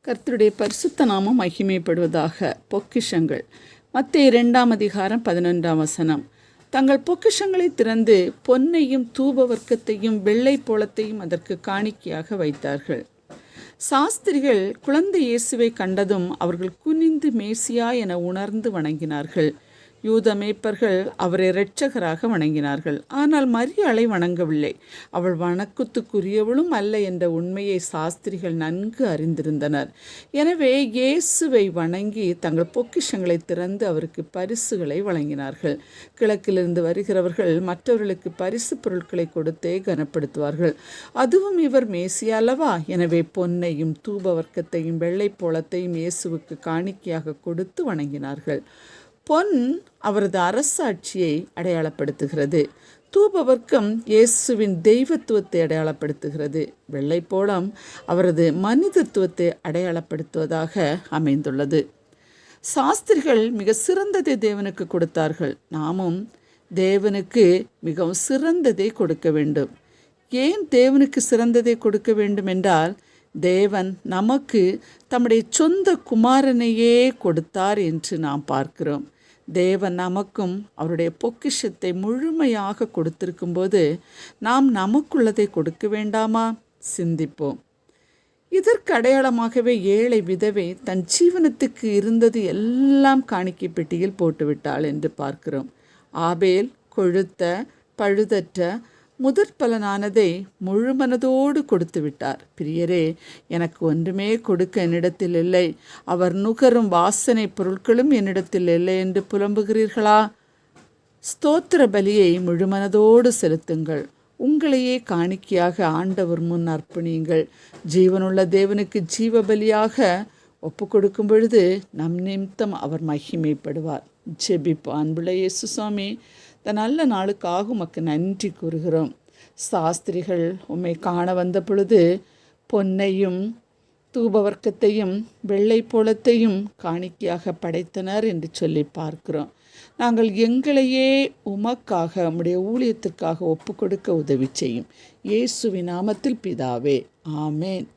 கர்த்தருடைய பரிசுத்த நாமம் மகிமைப்படுவதாக. பொக்கிஷங்கள். மத்தேயு 2:11. தங்கள் பொக்கிஷங்களை திறந்து பொன்னையும் தூபவர்க்கத்தையும் வெள்ளை போளத்தையும் அதற்கு காணிக்கையாக வைத்தார்கள். சாஸ்திரிகள் குழந்தை இயேசுவை கண்டதும் அவர்கள் குனிந்து மேசியா என உணர்ந்து வணங்கினார்கள். யூத மேய்ப்பர்கள் அவரை இரட்சகராக வணங்கினார்கள். ஆனால் மரியாளை வணங்கவில்லை. அவள் வணக்கத்துக்குரியவளும் அல்ல என்ற உண்மையை சாஸ்திரிகள் நன்கு அறிந்திருந்தனர். எனவே இயேசுவை வணங்கி தங்கள் பொக்கிஷங்களை திறந்து அவருக்கு பரிசுகளை வழங்கினார்கள். கிழக்கிலிருந்து வருகிறவர்கள் மற்றவர்களுக்கு பரிசு பொருட்களை கொடுத்தே கனப்படுத்துவார்கள். அதுவும் இவர் மேசியா அல்லவா? எனவே பொன்னையும் தூபவர்க்கத்தையும் வெள்ளை போளத்தையும் இயேசுவுக்கு காணிக்கையாக கொடுத்து வணங்கினார்கள். பொன் அவரது அரசாட்சியை அடையாளப்படுத்துகிறது. தூபவர்க்கம் இயேசுவின் தெய்வத்துவத்தை அடையாளப்படுத்துகிறது. வெள்ளைப்போளம் அவரது மனிதத்துவத்தை அடையாளப்படுத்துவதாக அமைந்துள்ளது. சாஸ்திரிகள் மிக சிறந்ததை தேவனுக்கு கொடுத்தார்கள். நாமும் தேவனுக்கு மிகவும் சிறந்ததை கொடுக்க வேண்டும். ஏன் தேவனுக்கு சிறந்ததை கொடுக்க வேண்டும் என்றால், தேவன் நமக்கு தம்முடைய சொந்த குமாரனையே கொடுத்தார் என்று நாம் பார்க்கிறோம். தேவன் நமக்கும் அவருடைய பொக்கிஷத்தை முழுமையாக கொடுத்திருக்கும்போது நாம் நமக்குள்ளதை கொடுக்க வேண்டாமா? சிந்திப்போம். இதற்கு அடையாளமாகவே ஏழை விதவை தன் ஜீவனத்துக்கு இருந்தது எல்லாம் காணிக்கை பெட்டியில் போட்டுவிட்டாள் என்று பார்க்கிறோம். ஆபேல் கொழுத்த பழுதற்ற முதற்பலனானதை முழுமனதோடு கொடுத்து விட்டார். பிரியரே, எனக்கு ஒன்றுமே கொடுக்க என்னிடத்தில் இல்லை, அவர் நுகரும் வாசனை பொருட்களும் என்னிடத்தில் இல்லை என்று புலம்புகிறீர்களா? ஸ்தோத்திர பலியை முழுமனதோடு செலுத்துங்கள். உங்களையே காணிக்கையாக ஆண்டவர் முன் அர்ப்பணியுங்கள். ஜீவனுள்ள தேவனுக்கு ஜீவ பலியாக ஒப்பு கொடுக்கும் பொழுது நம் நிமித்தம் அவர் மகிமைப்படுவார். ஜெபிப்போம். அன்புள்ள இயேசு சுவாமி, இந்த நல்ல நாளுக்காக உமக்கு நன்றி கூறுகிறோம். சாஸ்திரிகள் உம்மை காண வந்த பொழுது பொன்னையும் தூபவர்க்கத்தையும் வெள்ளை போளத்தையும் காணிக்கையாக படைத்தனர் என்று சொல்லி பார்க்கிறோம். நாங்கள் எங்களையே உமக்காக உம்முடைய ஊழியத்திற்காக ஒப்பு கொடுக்க உதவி செய்யும். இயேசுவின் நாமத்தில் பிதாவே, ஆமேன்.